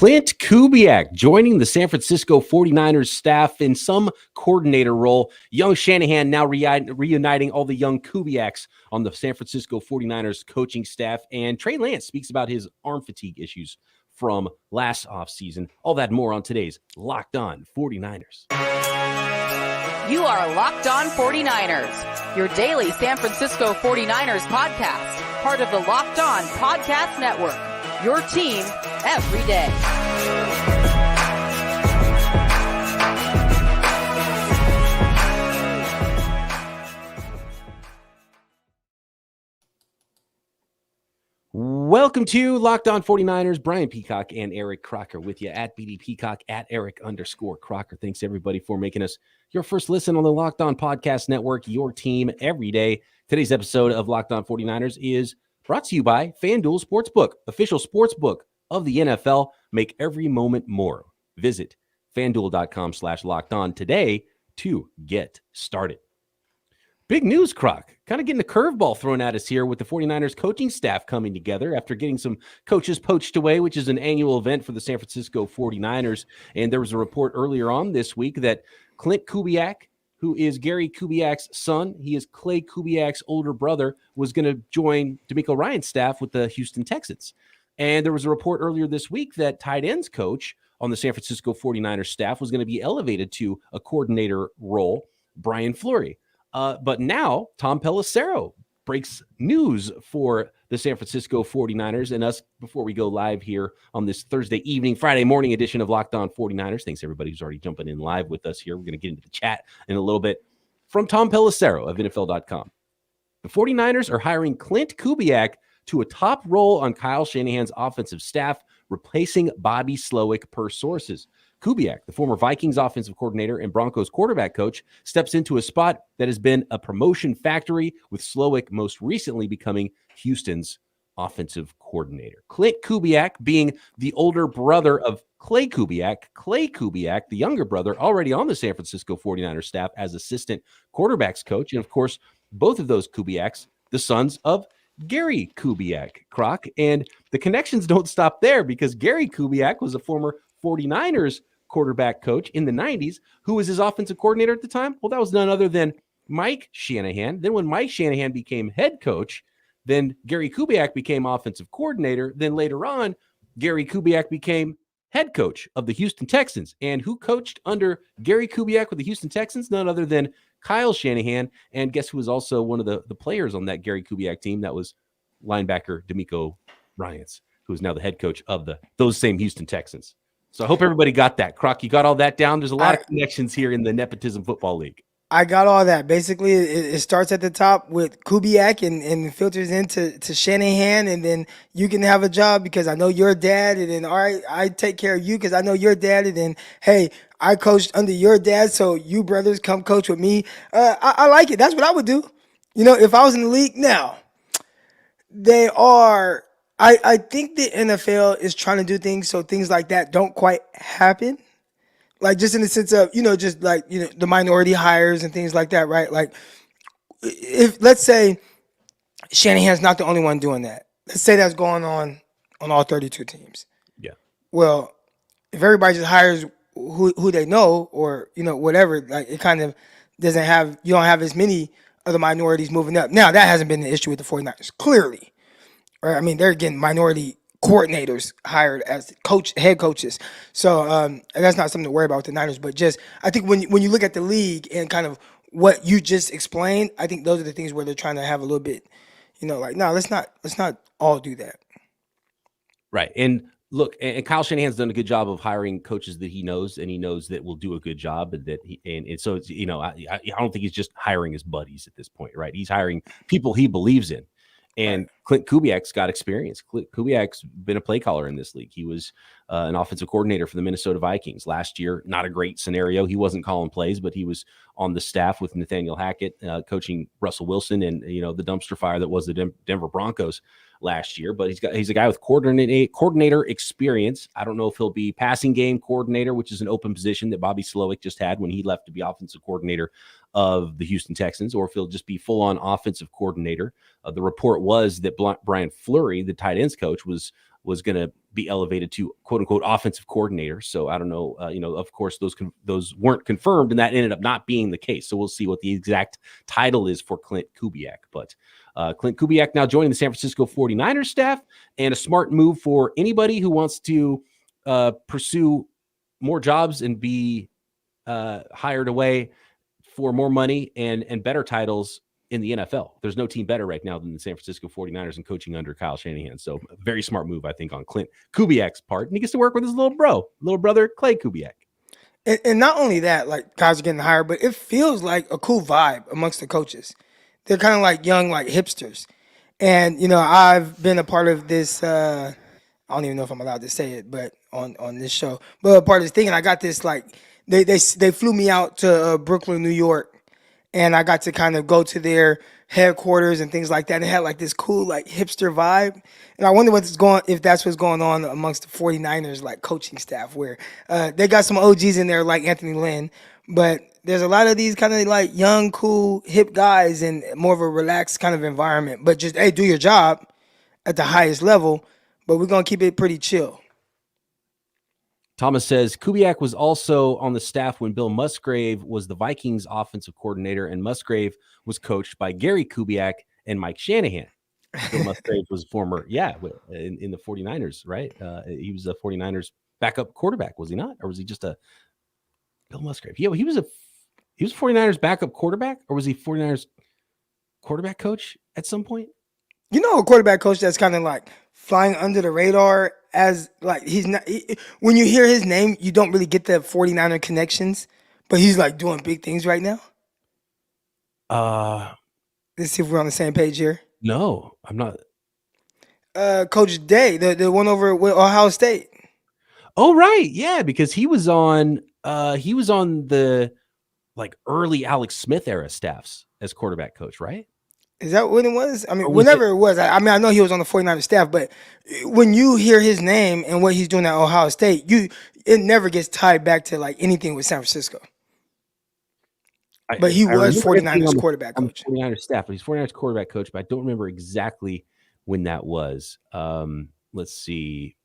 Klint Kubiak joining the San Francisco 49ers staff in some coordinator role. Young Shanahan now reuniting all the young Kubiaks on the San Francisco 49ers coaching staff. And Trey Lance speaks about his arm fatigue issues from last offseason. All that and more on today's Locked On 49ers. You are Locked On 49ers, your daily San Francisco 49ers podcast, part of the Locked On Podcast Network, your team every day. Welcome to Locked On 49ers. Brian Peacock and Eric Crocker with you at BD Peacock at Eric_Crocker. Thanks everybody for making us your first listen on the Locked On Podcast Network, your team every day. Today's episode of Locked On 49ers is brought to you by FanDuel Sportsbook, official sportsbook of the NFL. Make every moment more. Visit FanDuel.com/LockedOn today to get started. Big news, Croc. Kind of getting a curveball thrown at us here with the 49ers coaching staff coming together after getting some coaches poached away, which is an annual event for the San Francisco 49ers. And there was a report earlier on this week that Klint Kubiak, who is Gary Kubiak's son, he is Klay Kubiak's older brother, was going to join DeMeco Ryans' staff with the Houston Texans. And there was a report earlier this week that tight ends coach on the San Francisco 49ers staff was going to be elevated to a coordinator role, Brian Fleury. But now Tom Pelissero breaks news for the San Francisco 49ers and us before we go live here on this Thursday evening, Friday morning edition of Locked On 49ers. Thanks everybody who's already jumping in live with us here. We're going to get into the chat in a little bit. From Tom Pelissero of NFL.com. The 49ers are hiring Klint Kubiak to a top role on Kyle Shanahan's offensive staff, replacing Bobby Slowik per sources. Kubiak, the former Vikings offensive coordinator and Broncos quarterback coach, steps into a spot that has been a promotion factory, with Slowik most recently becoming Houston's offensive coordinator. Klint Kubiak being the older brother of Klay Kubiak, the younger brother, already on the San Francisco 49ers staff as assistant quarterbacks coach. And of course, both of those Kubiaks, the sons of Gary Kubiak, Croc. And the connections don't stop there, because Gary Kubiak was a former 49ers quarterback coach in the 90s. Who was his offensive coordinator at the time? Well, that was none other than Mike Shanahan. Then when Mike Shanahan became head coach, then Gary Kubiak became offensive coordinator. Then later on, Gary Kubiak became head coach of the Houston Texans. And who coached under Gary Kubiak with the Houston Texans? None other than Kyle Shanahan. And guess who was also one of the players on that Gary Kubiak team? That was linebacker DeMeco Ryans, who is now the head coach of those same Houston Texans. So I hope everybody got that. Croc, you got all that down? There's a lot of connections here in the Nepotism Football League. I got all that. Basically, it starts at the top with Kubiak and filters into Shanahan, and then you can have a job because I know your dad, and then, all right, I take care of you because I know your dad, and then, hey, I coached under your dad, so you brothers come coach with me. I like it. That's what I would do. You know, if I was in the league. Now, they are – I think the NFL is trying to do things so things like that don't quite happen. Like, just in the sense of, just like, the minority hires and things like that, right? Like, if, let's say, Shanahan's not the only one doing that. Let's say that's going on all 32 teams. Yeah. Well, if everybody just hires who they know, or, whatever, like, it kind of doesn't have, you don't have as many other minorities moving up. Now, that hasn't been the issue with the 49ers, clearly. Right? I mean, they're getting minority coordinators hired as head coaches. So that's not something to worry about with the Niners. But just, I think when you look at the league and kind of what you just explained, I think those are the things where they're trying to have a little bit, like, no, let's not all do that. Right. And look, and Kyle Shanahan's done a good job of hiring coaches that he knows, and he knows that will do a good job, and that and so it's, I don't think he's just hiring his buddies at this point, right? He's hiring people he believes in. And Klint Kubiak's got experience. Klint Kubiak's been a play caller in this league. He was an offensive coordinator for the Minnesota Vikings last year. Not a great scenario. He wasn't calling plays, but he was on the staff with Nathaniel Hackett, coaching Russell Wilson and the dumpster fire that was the Denver Broncos last year. But he's a guy with coordinator experience. I don't know if he'll be passing game coordinator, which is an open position that Bobby Slowik just had when he left to be offensive coordinator of the Houston Texans, or if he'll just be full-on offensive coordinator. The report was that Brian Fleury, the tight ends coach, was was going to be elevated to quote unquote offensive coordinator. So I don't know, of course those weren't confirmed, and that ended up not being the case. So we'll see what the exact title is for Klint Kubiak. But Klint Kubiak now joining the San Francisco 49ers staff, and a smart move for anybody who wants to pursue more jobs and be hired away for more money and better titles in the NFL. There's no team better right now than the San Francisco 49ers and coaching under Kyle Shanahan. So very smart move, I think, on Klint Kubiak's part. And he gets to work with his little brother, Klay Kubiak. And not only that, like, guys are getting hired, but it feels like a cool vibe amongst the coaches. They're kind of like young, like hipsters. And, I've been a part of this, I don't even know if I'm allowed to say it, but on this show, but a part of this thing. And I got this, like, they flew me out to Brooklyn, New York, and I got to kind of go to their headquarters and things like that. And it had like this cool, like, hipster vibe. And I wonder if that's what's going on amongst the 49ers, like, coaching staff, where they got some OGs in there like Anthony Lynn, but there's a lot of these kind of like young, cool, hip guys in more of a relaxed kind of environment. But just, hey, do your job at the highest level, but we're going to keep it pretty chill. Thomas says Kubiak was also on the staff when Bill Musgrave was the Vikings offensive coordinator, and Musgrave was coached by Gary Kubiak and Mike Shanahan. Bill Musgrave was former, in the 49ers, right? He was a 49ers backup quarterback, was he not? Or was he just a Bill Musgrave? Yeah, he was a 49ers backup quarterback, or was he 49ers quarterback coach at some point? A quarterback coach that's kind of like flying under the radar, as like he's not. When you hear his name, you don't really get the 49er connections, but he's like doing big things right now. Let's see if we're on the same page here. No, I'm not. Coach Day, the one over with Ohio State. Oh, right, yeah, because he was on the like early Alex Smith era staffs as quarterback coach, right? Is that when it was? I mean, whenever it was. I know he was on the 49ers staff, but when you hear his name and what he's doing at Ohio State, it never gets tied back to like anything with San Francisco. But he was 49ers quarterback coach. 49ers staff, but he's 49ers quarterback coach, but I don't remember exactly when that was. Let's see.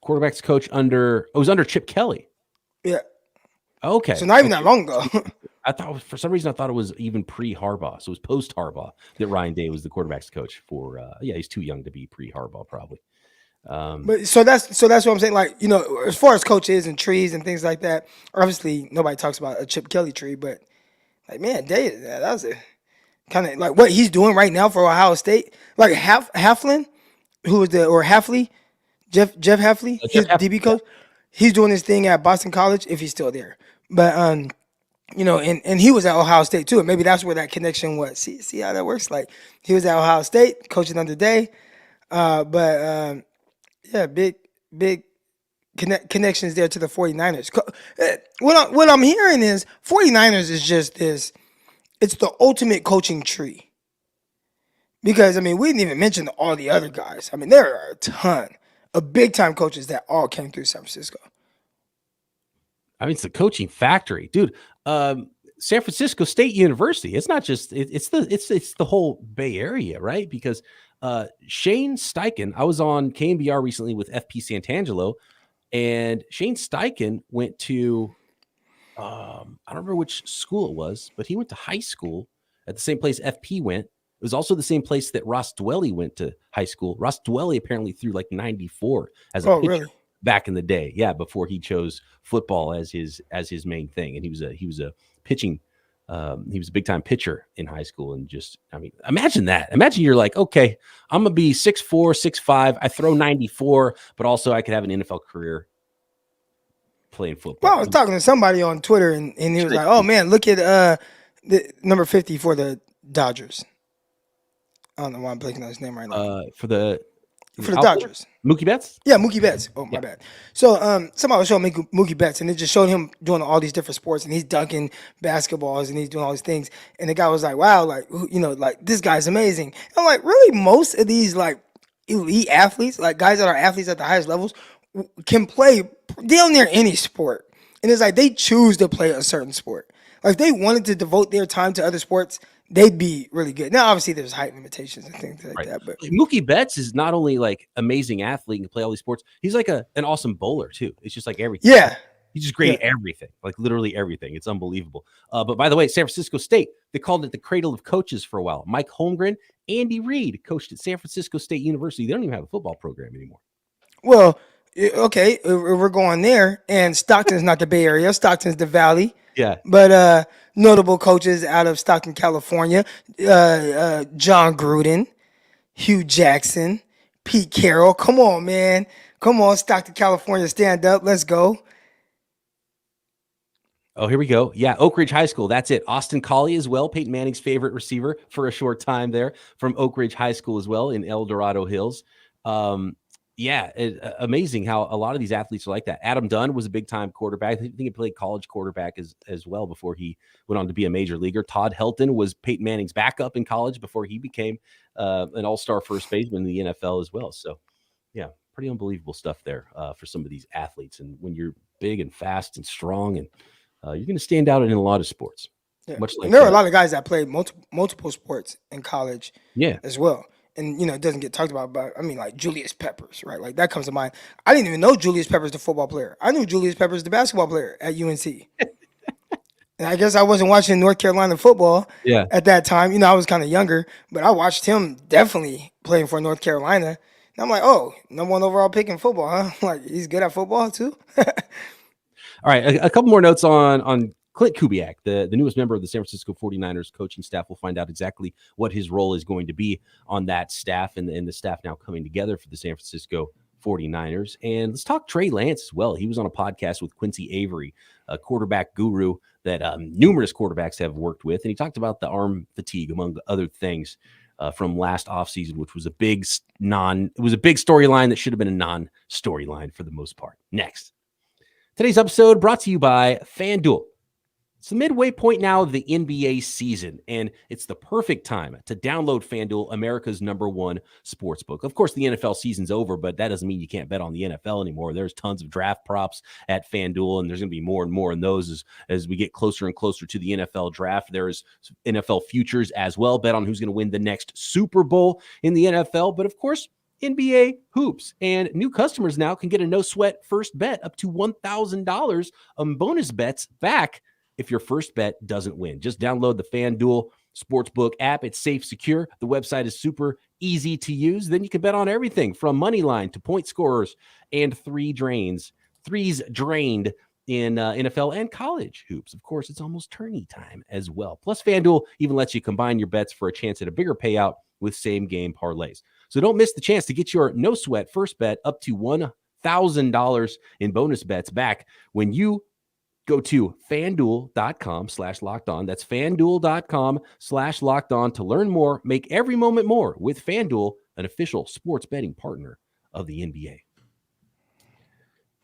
Quarterbacks coach it was under Chip Kelly. Yeah. Okay. So not even that long ago. For some reason, I thought it was even pre-Harbaugh. So it was post-Harbaugh that Ryan Day was the quarterback's coach for. He's too young to be pre-Harbaugh, probably. But so that's what I'm saying. Like, as far as coaches and trees and things like that, obviously nobody talks about a Chip Kelly tree, but like, man, Day, that was a kind of like what he's doing right now for Ohio State. Like Hafley, Jeff Hafley, his DB coach. He's doing his thing at Boston College if he's still there. But and he was at Ohio State too. And maybe that's where that connection was. See how that works? Like, he was at Ohio State coaching under Day. Big connections there to the 49ers. What I'm hearing is 49ers is just this. It's the ultimate coaching tree. Because, I mean, we didn't even mention all the other guys. I mean, there are a ton of big-time coaches that all came through San Francisco. I mean, it's the coaching factory, dude. San Francisco State University. It's not just it's the whole Bay Area, right? Because Shane Steichen, I was on KNBR recently with FP Santangelo, and Shane Steichen went to I don't remember which school it was, but he went to high school at the same place FP went. It was also the same place that Ross Dwelly went to high school. Ross Dwelly apparently threw like 94 as a pitcher. Really? Back in the day, before he chose football as his main thing, and he was a pitching, he was a big time pitcher in high school, and just, I mean, imagine that. Imagine you're like, okay, I'm gonna be 6'4", 6'5", I throw 94, but also I could have an NFL career playing football. Well, I was talking to somebody on Twitter, and he was like, "Oh man, look at the number 50 for the Dodgers." I don't know why I'm blanking on his name right now. For the Dodgers. Mookie Betts? Yeah, Mookie Betts. Oh, my bad. So somebody was showing me Mookie Betts, and it just showed him doing all these different sports, and he's dunking basketballs, and he's doing all these things. And the guy was like, wow, like, like, this guy's amazing. And I'm like, really? Most of these, like, elite athletes, like guys that are athletes at the highest levels, can play damn near any sport. And it's like they choose to play a certain sport. Like, if they wanted to devote their time to other sports, they'd be really good. Now, obviously, there's height limitations and things like Right. that, but Like Mookie Betts is not only like amazing athlete and can play all these sports, he's like an awesome bowler too. It's just like everything. yeah, He's just great yeah. at everything, like literally everything. It's unbelievable. But by the way, San Francisco State, they called it the cradle of coaches for a while. Mike Holmgren, Andy Reid coached at San Francisco State University. They don't even have a football program anymore. Well, okay, we're going there, and Stockton's not the Bay Area. Stockton's the Valley. Yeah. But notable coaches out of Stockton, California, John Gruden, Hugh Jackson, Pete Carroll. Come on, man. Come on, Stockton, California, stand up. Let's go. Oh, here we go. Yeah, Oak Ridge High School. That's it. Austin Collie as well, Peyton Manning's favorite receiver for a short time there from Oak Ridge High School as well in El Dorado Hills. Amazing how a lot of these athletes are like that. Adam Dunn was a big-time quarterback. I think he played college quarterback as well before he went on to be a major leaguer. Todd Helton was Peyton Manning's backup in college before he became an all-star first baseman in the NFL as well. So, yeah, pretty unbelievable stuff there for some of these athletes. And when you're big and fast and strong, and you're going to stand out in a lot of sports. Yeah. Much like and there are a lot of guys that played multiple sports in college as well. And, it doesn't get talked about, but I mean, like Julius Peppers, right? Like that comes to mind. I didn't even know Julius Peppers, the football player. I knew Julius Peppers, the basketball player at UNC. And I guess I wasn't watching North Carolina football at that time. I was kind of younger, but I watched him definitely playing for North Carolina. And I'm like, oh, number one overall pick in football, huh? Like he's good at football too. All right, a couple more notes on Klint Kubiak, the newest member of the San Francisco 49ers coaching staff. We'll find out exactly what his role is going to be on that staff and the staff now coming together for the San Francisco 49ers. And let's talk Trey Lance as well. He was on a podcast with Quincy Avery, a quarterback guru that numerous quarterbacks have worked with. And he talked about the arm fatigue, among other things, from last offseason, which was a big storyline that should have been a non-storyline for the most part. Next. Today's episode brought to you by FanDuel. It's the midway point now of the NBA season, and it's the perfect time to download FanDuel, America's #1 sportsbook. Of course, the NFL season's over, but that doesn't mean you can't bet on the NFL anymore. There's tons of draft props at FanDuel, and there's going to be more and more in those as we get closer and closer to the NFL draft. There's NFL futures as well. Bet on who's going to win the next Super Bowl in the NFL, but of course, NBA hoops, and new customers now can get a no-sweat first bet up to $1,000 on bonus bets back if your first bet doesn't win. Just download the FanDuel Sportsbook app. It's safe, secure. The website is super easy to use. Then you can bet on everything from money line to point scorers and threes drained in NFL and college hoops. Of course, it's almost tourney time as well. Plus, FanDuel even lets you combine your bets for a chance at a bigger payout with same-game parlays. So don't miss the chance to get your no-sweat first bet up to $1,000 in bonus bets back when you go to FanDuel.com/lockedon. That's FanDuel.com/lockedon to learn more. Make every moment more with FanDuel, an official sports betting partner of the NBA.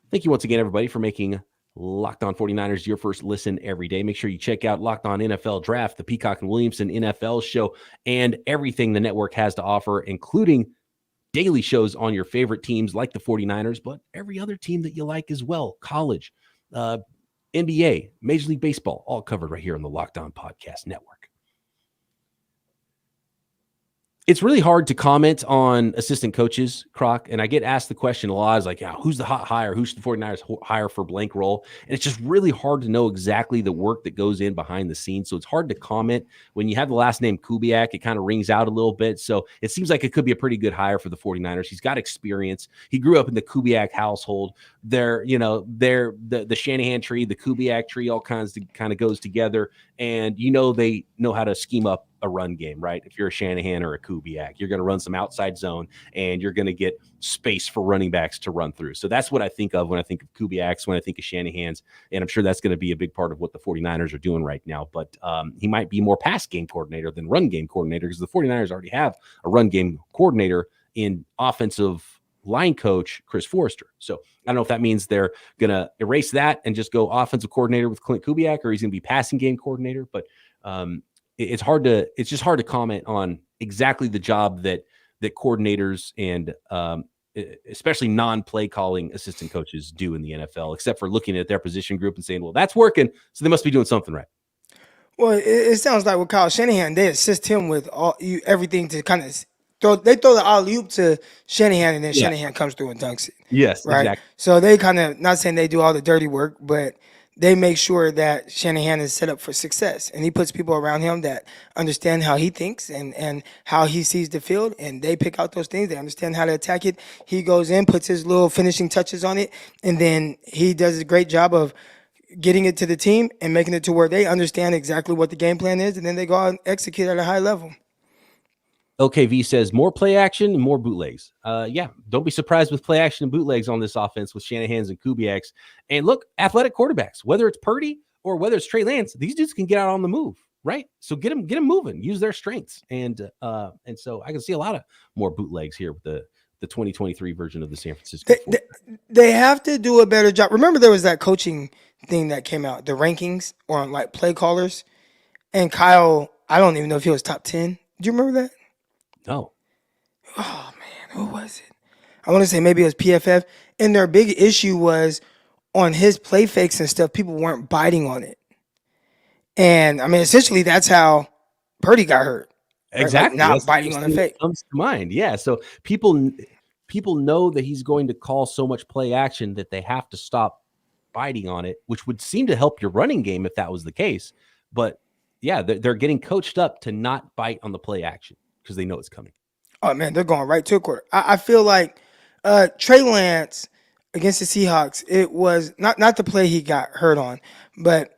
Thank you once again, everybody, for making Locked On 49ers your first listen every day. Make sure you check out Locked On NFL Draft, the Peacock and Williamson NFL show, and everything the network has to offer, including daily shows on your favorite teams like the 49ers, but every other team that you like as well. College, NBA, Major League Baseball, all covered right here on the Locked On Podcast Network. It's really hard to comment on assistant coaches, Croc, and I get asked the question a lot. Is like, yeah, who's the hot hire? Who should the 49ers hire for blank role? And it's just really hard to know exactly the work that goes in behind the scenes. So it's hard to comment. When you have the last name Kubiak, it kind of rings out a little bit. So it seems like it could be a pretty good hire for the 49ers. He's got experience. He grew up in the Kubiak household. The Shanahan tree, the Kubiak tree, all kind of goes together. And they know how to scheme up a run game, right? If you're a Shanahan or a Kubiak, you're going to run some outside zone and you're going to get space for running backs to run through. So that's what I think of when I think of Kubiaks, when I think of Shanahan's, and I'm sure that's going to be a big part of what the 49ers are doing right now. But he might be more pass game coordinator than run game coordinator because the 49ers already have a run game coordinator in offensive line coach Chris Forrester. So I don't know if that means they're going to erase that and just go offensive coordinator with Klint Kubiak, or he's going to be passing game coordinator. But it's just hard to comment on exactly the job that coordinators and especially non-play calling assistant coaches do in the NFL, except for looking at their position group and saying, well, that's working, so they must be doing something right. Well, it sounds like with Kyle Shanahan, they assist him with everything to kind of throw. They throw the alley oop to Shanahan, and then Yeah. Shanahan comes through and dunks it. Yes, Right. exactly. So they kind of, not saying they do all the dirty work, but they make sure that Shanahan is set up for success, and he puts people around him that understand how he thinks and how he sees the field, and they pick out those things. They understand how to attack it. He goes in, puts his little finishing touches on it, and then he does a great job of getting it to the team and making it to where they understand exactly what the game plan is, and then they go out and execute at a high level. LKV says more play action and more bootlegs. Yeah, don't be surprised with play action and bootlegs on this offense with Shanahan's and Kubiak's. And look, athletic quarterbacks, whether it's Purdy or whether it's Trey Lance, these dudes can get out on the move, right? So get them moving, use their strengths, and so I can see a lot of more bootlegs here with the 2023 version of the San Francisco. They have to do a better job. Remember, there was that coaching thing that came out, the rankings on like play callers, and Kyle. I don't even know if he was top 10. Do you remember that? No. Oh man, who was it? I want to say maybe it was PFF. And their big issue was on his play fakes and stuff. People weren't biting on it, and I mean, essentially, that's how Purdy got hurt. Exactly, like not biting on a fake comes to mind. Yeah, so people know that he's going to call so much play action that they have to stop biting on it, which would seem to help your running game if that was the case. But yeah, they're getting coached up to not bite on the play action because they know it's coming. Oh man, they're going right to a quarter. I feel like Trey Lance against the Seahawks, it was not the play he got hurt on, but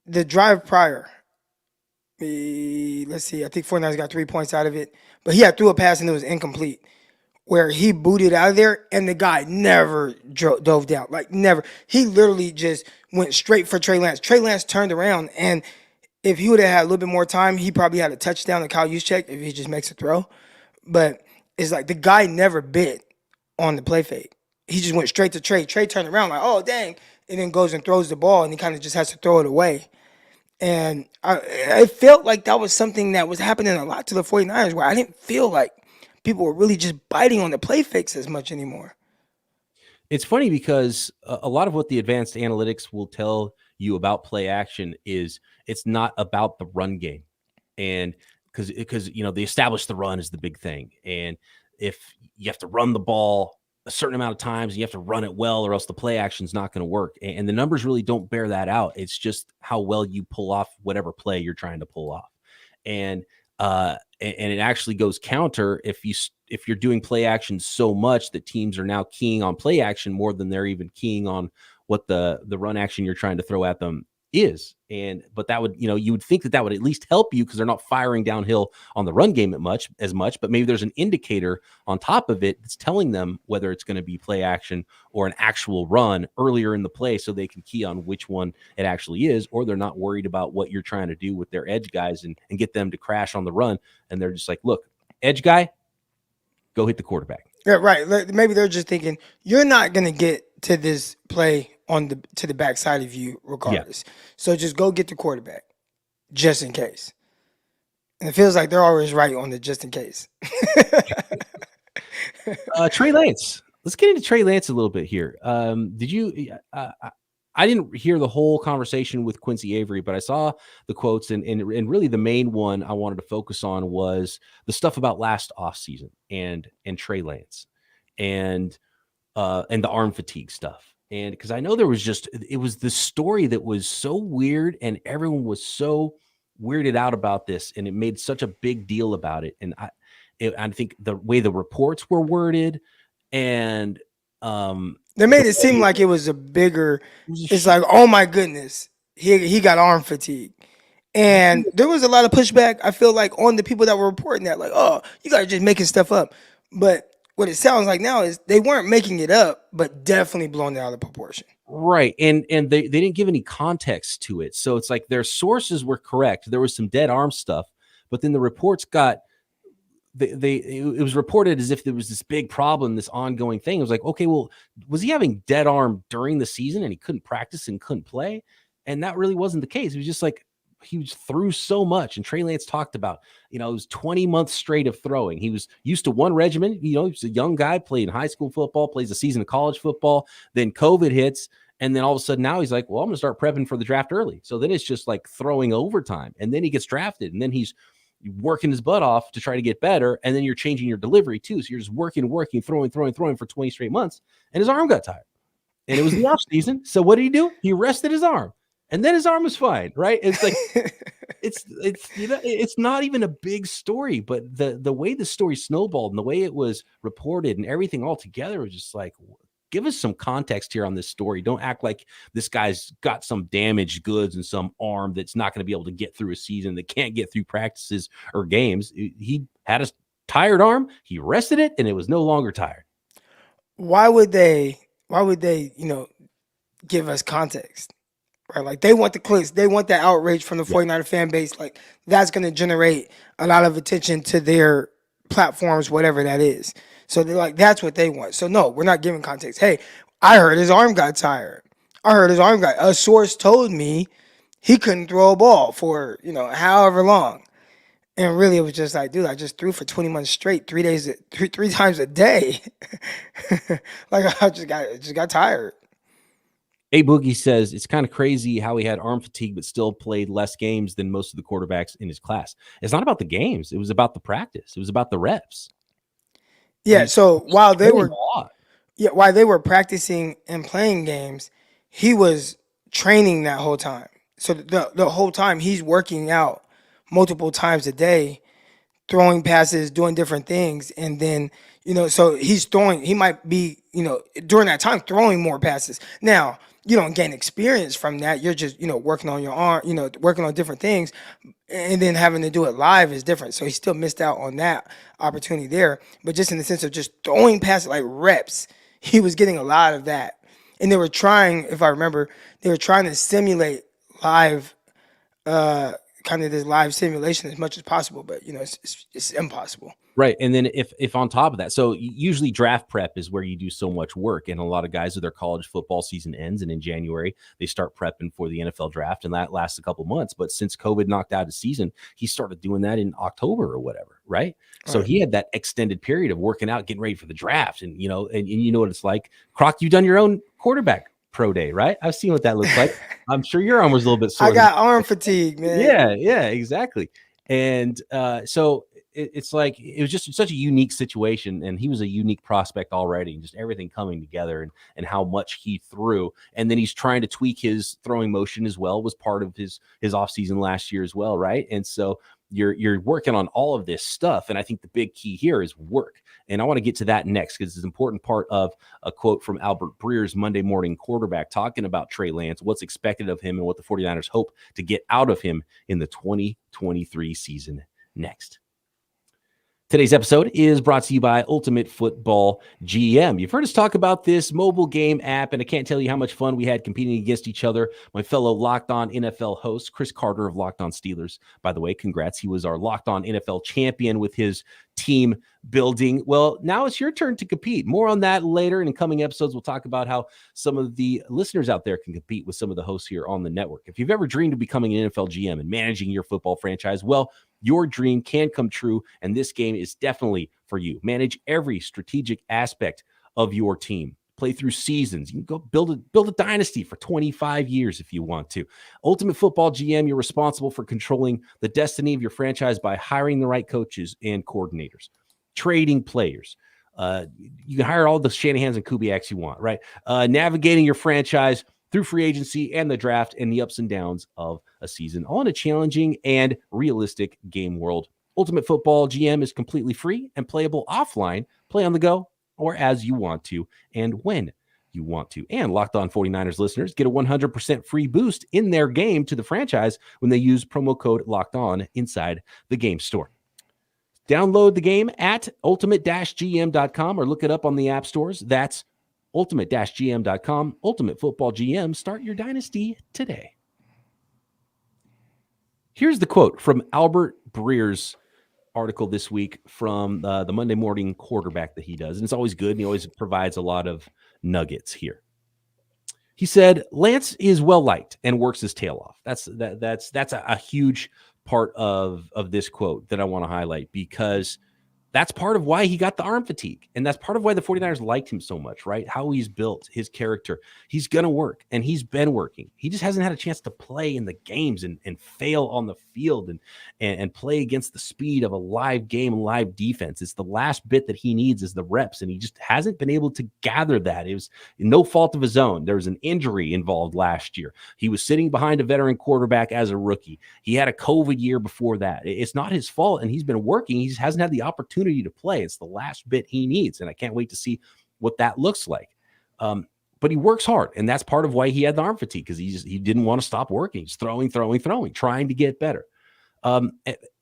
the drive prior. Let's see, I think 49ers got 3 points out of it, but he had threw a pass and it was incomplete, where he booted out of there and the guy never dove down, like never. He literally just went straight for Trey Lance. Trey Lance turned around, and if he would have had a little bit more time, he probably had a touchdown to Kyle Juszczyk if he just makes a throw. But it's like the guy never bit on the play fake. He just went straight to Trey. Trey turned around like, oh, dang, and then goes and throws the ball, and he kind of just has to throw it away. And I felt like that was something that was happening a lot to the 49ers, where I didn't feel like people were really just biting on the play fakes as much anymore. It's funny because a lot of what the advanced analytics will tell you about play action is it's not about the run game. And because they establish the run is the big thing. And if you have to run the ball a certain amount of times, you have to run it well, or else the play action is not going to work. And the numbers really don't bear that out. It's just how well you pull off whatever play you're trying to pull off. And it actually goes counter if you're doing play action so much that teams are now keying on play action more than they're even keying on what the run action you're trying to throw at them is. But that would, you would think that would at least help you because they're not firing downhill on the run game as much, but maybe there's an indicator on top of it that's telling them whether it's going to be play action or an actual run earlier in the play so they can key on which one it actually is, or they're not worried about what you're trying to do with their edge guys and get them to crash on the run. And they're just like, look, edge guy, go hit the quarterback. Yeah, right. Maybe they're just thinking you're not going to get to this play to the backside of you regardless. Yeah. So just go get the quarterback just in case. And it feels like they're always right on the just in case. Trey Lance. Let's get into Trey Lance a little bit here. Did you I didn't hear the whole conversation with Quincy Avery, but I saw the quotes and really the main one I wanted to focus on was the stuff about last offseason and Trey Lance and the arm fatigue stuff. And because I know it was the story that was so weird and everyone was so weirded out about this and it made such a big deal about it. And I think the way the reports were worded and they made it seem like it was it's like, oh my goodness, he got arm fatigue. And there was a lot of pushback, I feel like, on the people that were reporting that, like, oh, you guys are just making stuff up. But what it sounds like now is they weren't making it up, but definitely blowing it out of proportion. Right. And they didn't give any context to it. So it's like their sources were correct. There was some dead arm stuff, but then the reports it was reported as if there was this big problem, this ongoing thing. It was like, okay, well, was he having dead arm during the season and he couldn't practice and couldn't play? And that really wasn't the case. It was just like, he was through so much. And Trey Lance talked about, it was 20 months straight of throwing. He was used to one regimen. He was a young guy, played high school football, plays a season of college football. Then COVID hits And then all of a sudden now he's like, well, I'm going to start prepping for the draft early. So then it's just like throwing overtime. And then he gets drafted. And then he's working his butt off to try to get better. And then you're changing your delivery too. So you're just working, throwing for 20 straight months. And his arm got tired. And it was the off season. So what did he do? He rested his arm. And then his arm was fine, right? It's like it's not even a big story, but the way the story snowballed and the way it was reported and everything all together was just like, give us some context here on this story. Don't act like this guy's got some damaged goods and some arm that's not going to be able to get through a season, that can't get through practices or games. He had a tired arm, he rested it, and it was no longer tired. Why would they, give us context? Right? Like, they want the clicks, they want that outrage from the 49er fan base. Like, that's going to generate a lot of attention to their platforms, whatever that is. So they're like, that's what they want. So no, we're not giving context. Hey, I heard his arm got tired. A source told me he couldn't throw a ball for, however long. And really, it was just like, dude, I just threw for 20 months straight, 3 times a day. Like, I just got tired. A Boogie says it's kind of crazy how he had arm fatigue, but still played less games than most of the quarterbacks in his class. It's not about the games. It was about the practice. It was about the reps. Yeah. So while they were practicing and playing games, he was training that whole time. So the whole time he's working out multiple times a day, throwing passes, doing different things. And then, so he might be, during that time throwing more passes. Now, you don't gain experience from that. You're just, working on your arm, working on different things, and then having to do it live is different. So he still missed out on that opportunity there. But just in the sense of just throwing passes, like reps, he was getting a lot of that. And they were trying, if I remember, to simulate live, kind of this live simulation as much as possible. But, it's impossible. Right. And then if on top of that, so usually draft prep is where you do so much work. And a lot of guys, their college football season ends, and in January, they start prepping for the NFL draft, and that lasts a couple months. But since COVID knocked out his season, he started doing that in October or whatever. Right. So he had that extended period of working out, getting ready for the draft. And, and you know what it's like. Croc, you've done your own quarterback pro day, right? I've seen what that looks like. I'm sure your arm was a little bit sore. I got arm fatigue, man. Yeah, exactly. And so it's like, it was just such a unique situation, and he was a unique prospect already, and just everything coming together and how much he threw. And then he's trying to tweak his throwing motion as well, was part of his offseason last year as well, right? And so you're working on all of this stuff. And I think the big key here is work. And I want to get to that next, because it's an important part of a quote from Albert Breers, Monday morning quarterback, talking about Trey Lance, what's expected of him, and what the 49ers hope to get out of him in the 2023 season next. Today's episode is brought to you by Ultimate Football GM. You've heard us talk about this mobile game app, and I can't tell you how much fun we had competing against each other. My fellow Locked On NFL host, Chris Carter of Locked On Steelers, by the way, congrats. He was our Locked On NFL champion with his team building. Well, now it's your turn to compete. More on that later. And in coming episodes, we'll talk about how some of the listeners out there can compete with some of the hosts here on the network. If you've ever dreamed of becoming an NFL GM and managing your football franchise, well, your dream can come true, and this game is definitely for you. Manage every strategic aspect of your team. Play through seasons. You can go build a dynasty for 25 years if you want to. Ultimate Football GM, you're responsible for controlling the destiny of your franchise by hiring the right coaches and coordinators, trading players. You can hire all the Shanahans and Kubiaks you want, right? Navigating your franchise through free agency and the draft and the ups and downs of a season, all in a challenging and realistic game world. Ultimate Football GM is completely free and playable offline. Play on the go or as you want to and when you want to. And Locked On 49ers listeners get a 100% free boost in their game to the franchise when they use promo code Locked On inside the game store. Download the game at ultimate-gm.com or look it up on the app stores. That's ultimate-gm.com. Ultimate Football GM. Start your dynasty today. Here's the quote from Albert Breers' article this week from the Monday morning quarterback that he does. And it's always good, and he always provides a lot of nuggets here. He said, Lance is well-liked and works his tail off. That's a huge part of this quote that I want to highlight, because That's part of why he got the arm fatigue. And that's part of why the 49ers liked him so much, right? How he's built, his character. He's going to work, and he's been working. He just hasn't had a chance to play in the games and fail on the field and play against the speed of a live game and live defense. It's the last bit that he needs is the reps, and he just hasn't been able to gather that. It was no fault of his own. There was an injury involved last year. He was sitting behind a veteran quarterback as a rookie. He had a COVID year before that. It's not his fault, and he's been working. He just hasn't had the opportunity to play. It's the last bit he needs, and I can't wait to see what that looks like. But he works hard, and that's part of why he had the arm fatigue, because he didn't want to stop working. He's throwing, trying to get better. And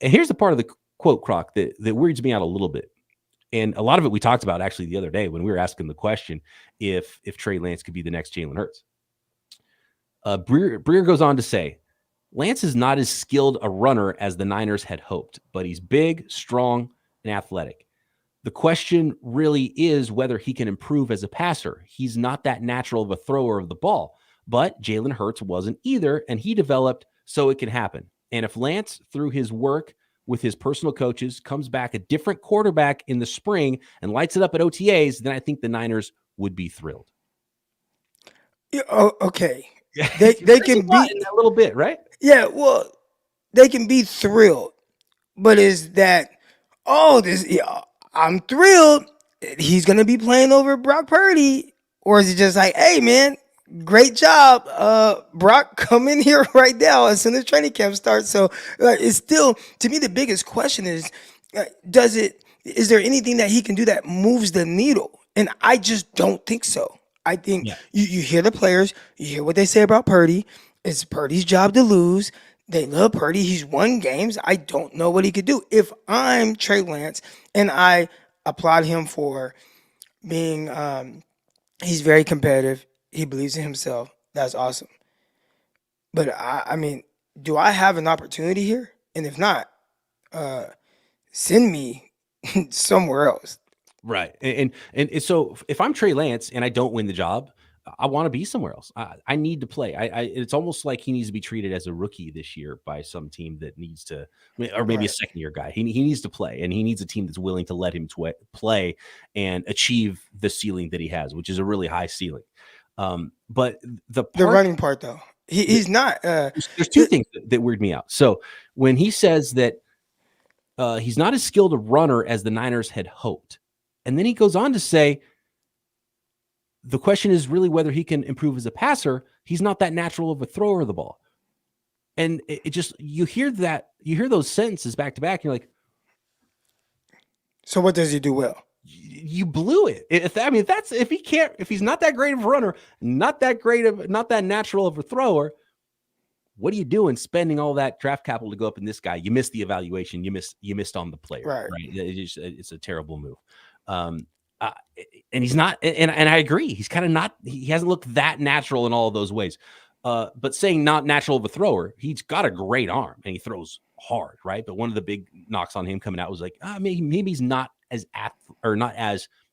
here's the part of the quote, Croc, that weirds me out a little bit. And a lot of it we talked about actually the other day when we were asking the question if Trey Lance could be the next Jalen Hurts. Breer goes on to say, Lance is not as skilled a runner as the Niners had hoped, but he's big, strong, and athletic. The question really is whether he can improve as a passer. He's not that natural of a thrower of the ball, but Jalen Hurts wasn't either, and he developed so it can happen. And if Lance, through his work with his personal coaches, comes back a different quarterback in the spring and lights it up at OTAs, then I think the Niners would be thrilled. Yeah, okay. They can be a little bit, right? Yeah, well, they can be thrilled, but is that I'm thrilled he's gonna be playing over Brock Purdy, or is it just like, hey man, great job, Brock, come in here right now as soon as training camp starts? So it's still, to me, the biggest question is, is there anything that he can do that moves the needle? And I just don't think so. I think you hear the players, you hear what they say about Purdy. It's Purdy's job to lose. They love Purdy. He's won games. I don't know what he could do. If I'm Trey Lance, and I applaud him for being, he's very competitive. He believes in himself. That's awesome. But I mean, do I have an opportunity here? And if not, send me somewhere else. Right. And so if I'm Trey Lance and I don't win the job, I want to be somewhere else. I need to play. It's almost like he needs to be treated as a rookie this year by some team that needs to, or maybe a second year guy. He needs to play, and he needs a team that's willing to let him play and achieve the ceiling that he has, which is a really high ceiling. But the running part though, he's not. There's two things that weird me out. So when he says that he's not as skilled a runner as the Niners had hoped, and then he goes on to say, the question is really whether he can improve as a passer. He's not that natural of a thrower of the ball. And it just, you hear those sentences back to back. And you're like, so what does he do well? You blew it. If he's not that great of a runner, not that natural of a thrower, what are you doing spending all that draft capital to go up in this guy? You missed the evaluation. You missed on the player. Right? It's a terrible move. And he's not, and I agree. He's kind of not, he hasn't looked that natural in all of those ways. But saying not natural of a thrower, he's got a great arm and he throws hard, right? But one of the big knocks on him coming out was like, maybe he's not as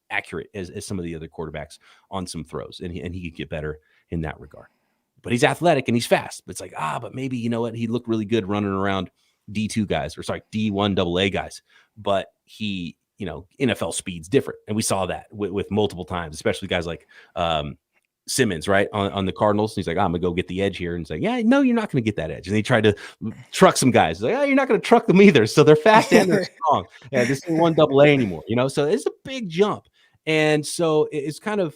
accurate as some of the other quarterbacks on some throws, and he could get better in that regard. But he's athletic and he's fast. But it's like, but maybe, you know what? He looked really good running around D1 AA guys. But he, NFL speed's different. And we saw that with multiple times, especially guys like Simmons, right? On the Cardinals. He's like, I'm going to go get the edge here. And he's like, yeah, no, you're not going to get that edge. And they tried to truck some guys. He's like, you're not going to truck them either. So they're fast and they're strong. Yeah, this isn't 1 AA anymore, So it's a big jump. And so it's kind of,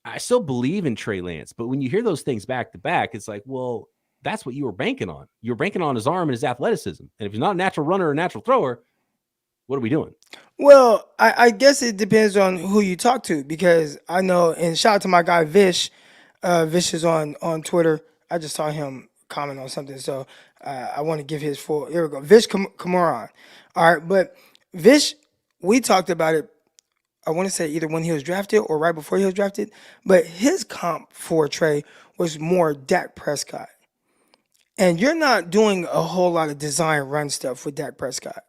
I still believe in Trey Lance, but when you hear those things back to back, it's like, well, that's what you were banking on. You were banking on his arm and his athleticism. And if he's not a natural runner or a natural thrower, what are we doing? Well, I guess it depends on who you talk to, because I know, and shout out to my guy Vish. Vish is on Twitter. I just saw him comment on something, so I want to give his full. Here we go, Vish Kamoran. All right, but Vish, we talked about it. I want to say either when he was drafted or right before he was drafted, but his comp for Trey was more Dak Prescott, and you're not doing a whole lot of design run stuff with Dak Prescott.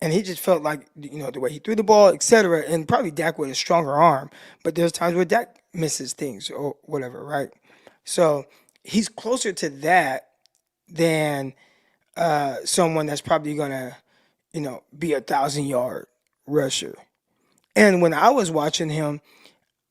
And he just felt like, the way he threw the ball, etc. And probably Dak with a stronger arm. But there's times where Dak misses things or whatever, right? So he's closer to that than someone that's probably going to be 1,000-yard rusher. And when I was watching him,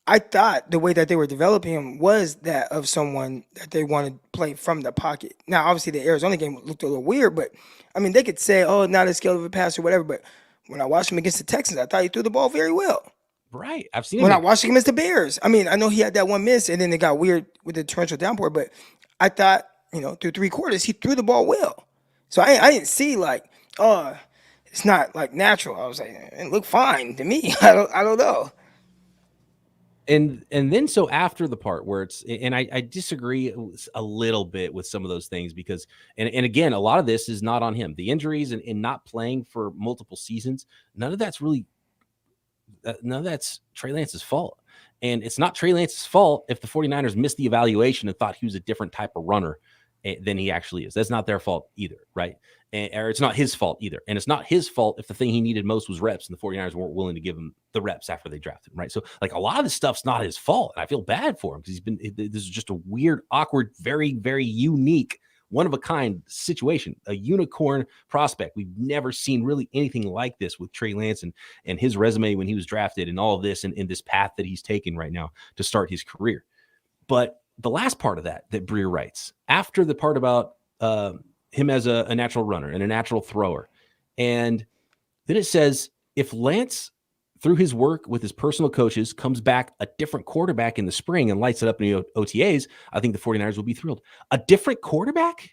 I thought the way that they were developing him was that of someone that they wanted to play from the pocket. Now, obviously, the Arizona game looked a little weird, but I mean, they could say, "Oh, not as skilled of a passer, whatever." But when I watched him against the Texans, I thought he threw the ball very well. Right. I've seen When I him. watched him against the Bears, I mean, I know he had that one miss, and then it got weird with the torrential downpour. But I thought, through 3 quarters, he threw the ball well. So I didn't see like, oh, it's not like natural. I was like, it looked fine to me. I don't know. And then so after the part where it's, and I disagree a little bit with some of those things because and again, a lot of this is not on him. The injuries and not playing for multiple seasons, none of that's Trey Lance's fault. And it's not Trey Lance's fault if the 49ers missed the evaluation and thought he was a different type of runner than he actually is. That's not their fault either, right? Or it's not his fault either. And it's not his fault if the thing he needed most was reps and the 49ers weren't willing to give him the reps after they drafted him, right? So like a lot of this stuff's not his fault. And I feel bad for him because this is just a weird, awkward, very, very unique, one of a kind situation, a unicorn prospect. We've never seen really anything like this with Trey Lance and his resume when he was drafted and all of this and in this path that he's taking right now to start his career. But the last part of that Breer writes, after the part about him as a natural runner and a natural thrower, and then it says, if Lance, through his work with his personal coaches, comes back a different quarterback in the spring and lights it up in the OTAs, I think the 49ers will be thrilled. A different quarterback?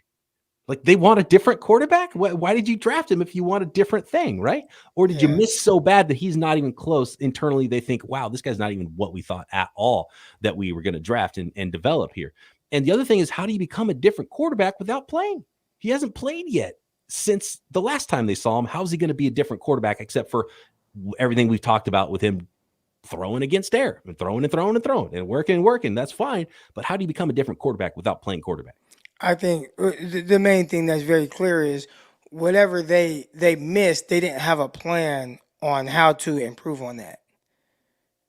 Like they want a different quarterback? Why did you draft him if you want a different thing, right? Or did you miss so bad that he's not even close? Internally, they think, wow, this guy's not even what we thought at all that we were going to draft and develop here. And the other thing is, how do you become a different quarterback without playing? He hasn't played yet since the last time they saw him. How's he going to be a different quarterback except for everything we've talked about with him throwing against air and throwing and working? That's fine. But how do you become a different quarterback without playing quarterback? I think the main thing that's very clear is whatever they missed, they didn't have a plan on how to improve on that.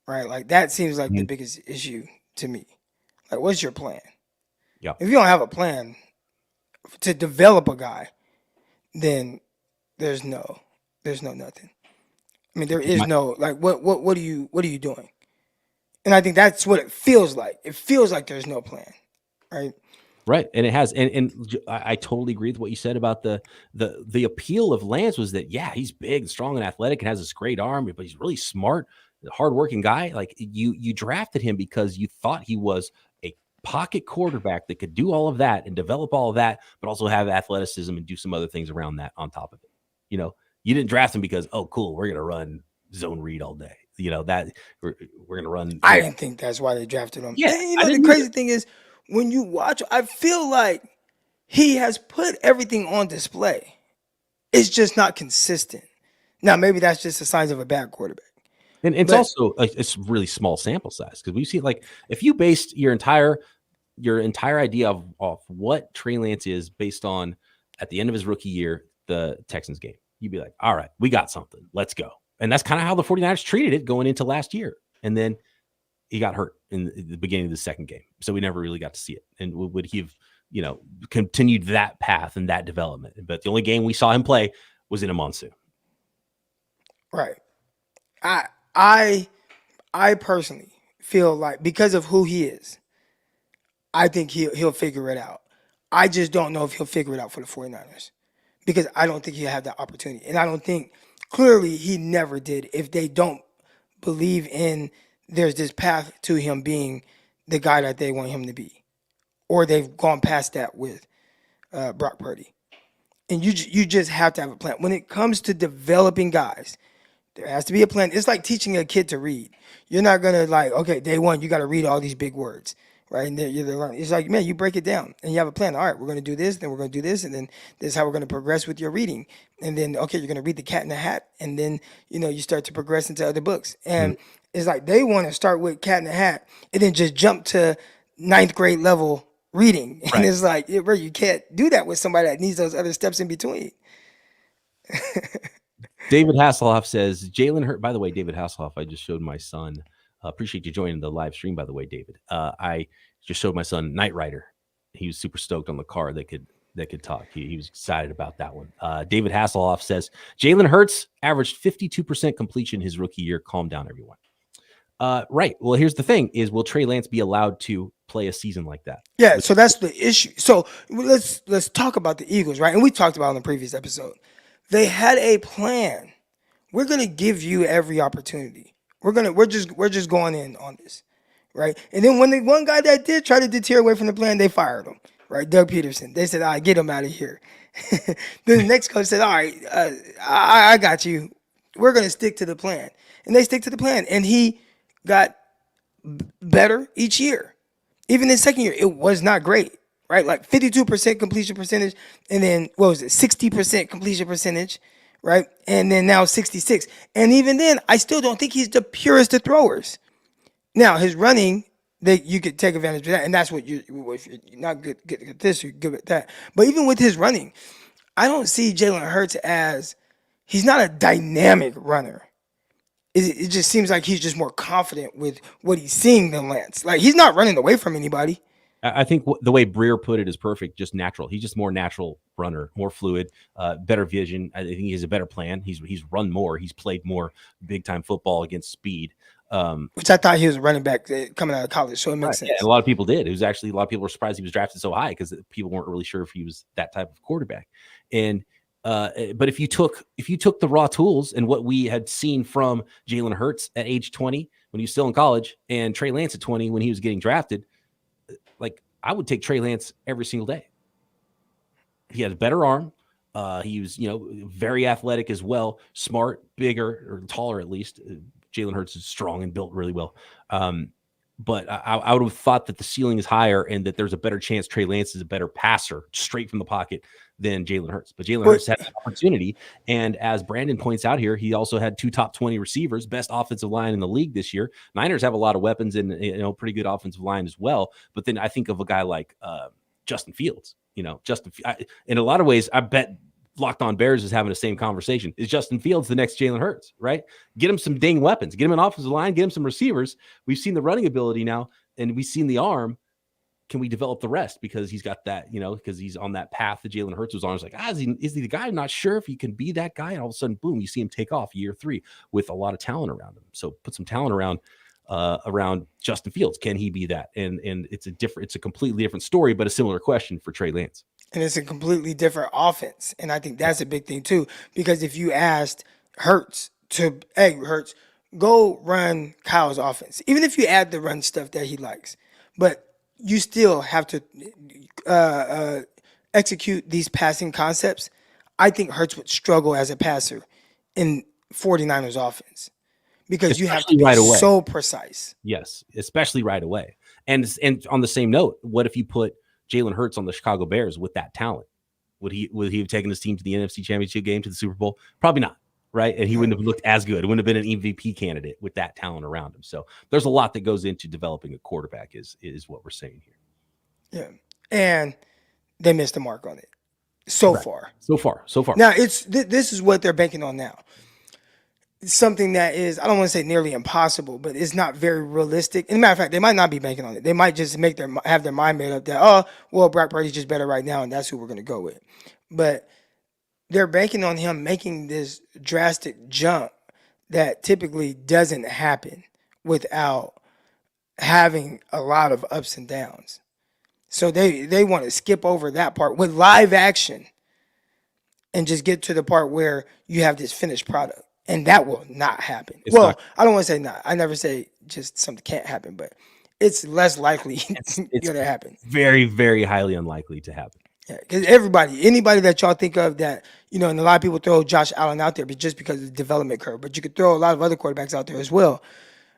Right? Like that seems like the biggest issue to me. Like, what's your plan? Yeah. If you don't have a plan to develop a guy, then there's no nothing. I mean, there is no like what are you doing? And I think that's what it feels like. It feels like there's no plan, right? Right. And it has, and I totally agree with what you said about the appeal of Lance was that, yeah, he's big and strong and athletic and has this great arm, but he's really smart, hardworking guy. Like you drafted him because you thought he was a pocket quarterback that could do all of that and develop all of that, but also have athleticism and do some other things around that on top of it. You didn't draft him because, oh, cool, we're going to run zone read all day. That we're going to run. I didn't think that's why they drafted him. Yeah. And, the crazy thing is, when you watch, I feel like he has put everything on display. It's just not consistent. Now, maybe that's just the signs of a bad quarterback. And it's also it's really small sample size because we see like if you based your entire idea of what Trey Lance is based on at the end of his rookie year, the Texans game, you'd be like, all right, we got something. Let's go. And that's kind of how the 49ers treated it going into last year. And then he got hurt in the beginning of the second game. So we never really got to see it. And would he have, continued that path and that development? But the only game we saw him play was in a monsoon. Right. I personally feel like because of who he is, I think he'll figure it out. I just don't know if he'll figure it out for the 49ers because I don't think he'll have that opportunity. And I don't think clearly he never did if they don't believe in there's this path to him being the guy that they want him to be. Or they've gone past that with Brock Purdy. And you just have to have a plan. When it comes to developing guys, there has to be a plan. It's like teaching a kid to read. You're not going to like, okay, day one, you got to read all these big words, right? And it's like, man, you break it down and you have a plan. All right, we're going to do this, then we're going to do this, and then this is how we're going to progress with your reading. And then, okay, you're going to read The Cat in the Hat, and then, you start to progress into other books. And it's like they want to start with Cat in the Hat and then just jump to 9th grade level reading. And it's like, bro, you can't do that with somebody that needs those other steps in between. David Hasselhoff says, Jalen Hurts. By the way, David Hasselhoff, I just showed my son. Appreciate you joining the live stream, by the way, David. I just showed my son Knight Rider. He was super stoked on the car that could that could talk. He was excited about that one. David Hasselhoff says Jalen Hurts averaged 52% completion his rookie year. Calm down, everyone. Right. Well, here's the thing: is will Trey Lance be allowed to play a season like that? Yeah. So that's the issue. So let's talk about the Eagles, right? And we talked about it in the previous episode. They had a plan. We're gonna give you every opportunity. We're just going in on this, right? And then when the one guy that did try to deter away from the plan, they fired him, right? Doug Peterson. They said, "All right, get him out of here." Then the next coach said, "All right, I got you. We're gonna stick to the plan," and they stick to the plan, and he got better each year. Even in second year, it was not great, right? Like 52% completion percentage, and then what was it, 60% completion percentage, right? And then now 66. And even then, I still don't think he's the purest of throwers. Now, his running, you could take advantage of that, and that's what if you're not good at this, you're good at that. But even with his running, I don't see Jalen Hurts as, he's not a dynamic runner. It just seems like he's just more confident with what he's seeing than Lance. Like, he's not running away from anybody. I think the way Breer put it is perfect, just natural. He's just more natural runner, more fluid, better vision. I think he has a better plan. He's run more. He's played more big-time football against speed. Which I thought he was a running back coming out of college, so it makes sense. Yeah, a lot of people did. It was actually, a lot of people were surprised he was drafted so high because people weren't really sure if he was that type of quarterback. And but if you took the raw tools and what we had seen from Jalen Hurts at age 20 when he was still in college, and Trey Lance at 20 when he was getting drafted, like, I would take Trey Lance every single day. He had a better arm. He was, very athletic as well, smart, bigger, or taller at least. Jalen Hurts is strong and built really well. But I would have thought that the ceiling is higher and that there's a better chance Trey Lance is a better passer straight from the pocket than Jalen Hurts. But Jalen Hurts had an opportunity. And as Brandon points out here, he also had 2 top 20 receivers, best offensive line in the league this year. Niners have a lot of weapons and, pretty good offensive line as well. But then I think of a guy like Justin Fields. In a lot of ways, I bet Locked On Bears is having the same conversation. Is Justin Fields the next Jalen Hurts, right? Get him some dang weapons. Get him an offensive line. Get him some receivers. We've seen the running ability now, and we've seen the arm. Can we develop the rest? Because he's got that, because he's on that path that Jalen Hurts was on. It's like, is he the guy? I'm not sure if he can be that guy. And all of a sudden, boom, you see him take off year 3 with a lot of talent around him. So put some talent around Justin Fields. Can he be that? And it's a completely different story, but a similar question for Trey Lance. And it's a completely different offense. And I think that's a big thing too, because if you asked Hurts to, hey, Hurts, go run Kyle's offense, even if you add the run stuff that he likes, but you still have to execute these passing concepts, I think Hurts would struggle as a passer in 49ers offense because especially you have to be right away. So precise. Yes, especially right away. And on the same note, what if you put Jalen Hurts on the Chicago Bears with that talent? Would he have taken his team to the NFC Championship game, to the Super Bowl? Probably not, right? And he wouldn't have looked as good. It wouldn't have been an MVP candidate with that talent around him. So there's a lot that goes into developing a quarterback is what we're saying here. Yeah. And they missed the mark on it so far. Now, this is what they're banking on now. It's something that is, I don't want to say nearly impossible, but it's not very realistic. As a matter of fact, they might not be banking on it. They might just have their mind made up that, Brock Purdy's just better right now, and that's who we're going to go with. But they're banking on him making this drastic jump that typically doesn't happen without having a lot of ups and downs. So they want to skip over that part with live action and just get to the part where you have this finished product. And that will not happen. I don't want to say not. I never say just something can't happen, but it's less likely it's going to happen. Very, very highly unlikely to happen. Yeah, because anybody that y'all think of that, and a lot of people throw Josh Allen out there, but just because of the development curve. But you could throw a lot of other quarterbacks out there as well.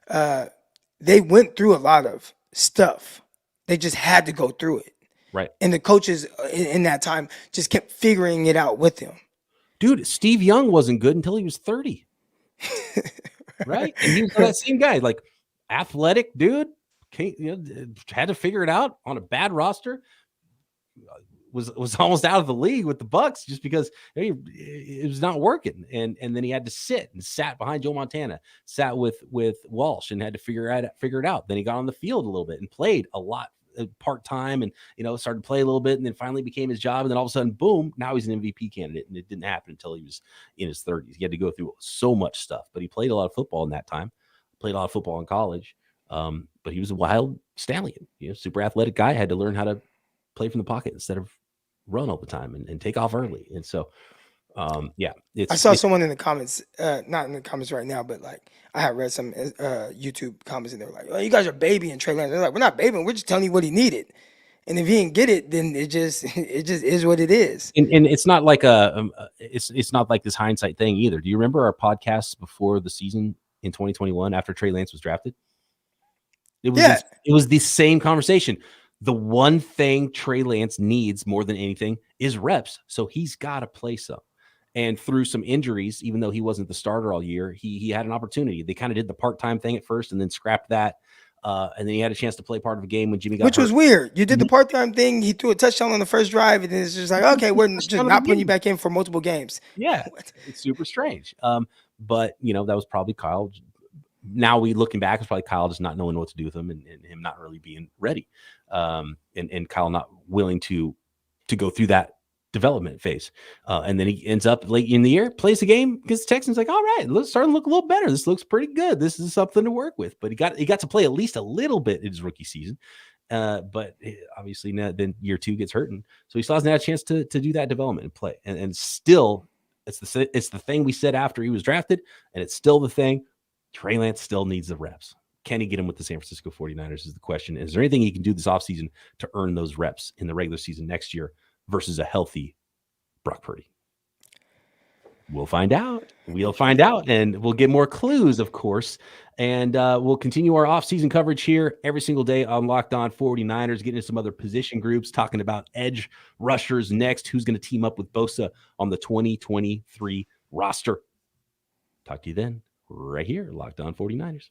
They went through a lot of stuff. They just had to go through it. Right. And the coaches in that time just kept figuring it out with them. Dude, Steve Young wasn't good until he was 30. Right? And he was that same guy, like athletic dude, had to figure it out on a bad roster. Was almost out of the league with the Bucs just because it was not working. And then he had to sat behind Joe Montana, sat with Walsh and had to figure it out. Then he got on the field a little bit and played a lot part-time and, started to play a little bit and then finally became his job. And then all of a sudden, boom, now he's an MVP candidate. And it didn't happen until he was in his 30s. He had to go through so much stuff, but he played a lot of football in that time, played a lot of football in college. But he was a wild stallion, super athletic guy, had to learn how to play from the pocket instead of run all the time and take off early. And so, I saw someone in the comments, not in the comments right now, but like I had read some YouTube comments and they were like, "Oh, you guys are babying Trey Lance." They're like, "We're not babying. We're just telling you what he needed, and if he didn't get it, then it just is what it is." And it's not like it's not like this hindsight thing either. Do you remember our podcasts before the season in 2021 after Trey Lance was drafted? It was the same conversation. The one thing Trey Lance needs more than anything is reps, so he's got to play some. And through some injuries, even though he wasn't the starter all year, he had an opportunity. They kind of did the part-time thing at first and then scrapped that. And then he had a chance to play part of a game when Jimmy got hurt. Which was weird. You did the part-time thing. He threw a touchdown on the first drive, and then it's just like, okay, we're just not putting you back in for multiple games. Yeah, it's super strange. But, that was probably Kyle. Now looking back, it's probably Kyle just not knowing what to do with him and him not really being ready. And Kyle not willing to go through that development phase. And then he ends up late in the year, plays the game, gets the Texans like, all right, let's start to look a little better. This looks pretty good. This is something to work with. But he got to play at least a little bit in his rookie season. But obviously then year 2 gets hurt. And so he still hasn't had a chance to do that development and play. And still it's the thing we said after he was drafted. And it's still the thing. Trey Lance still needs the reps. Can he get him with the San Francisco 49ers is the question. Is there anything he can do this offseason to earn those reps in the regular season next year versus a healthy Brock Purdy? We'll find out. And we'll get more clues, of course. And we'll continue our offseason coverage here every single day on Locked On 49ers, getting into some other position groups, talking about edge rushers next, who's going to team up with Bosa on the 2023 roster. Talk to you then, right here, Locked On 49ers.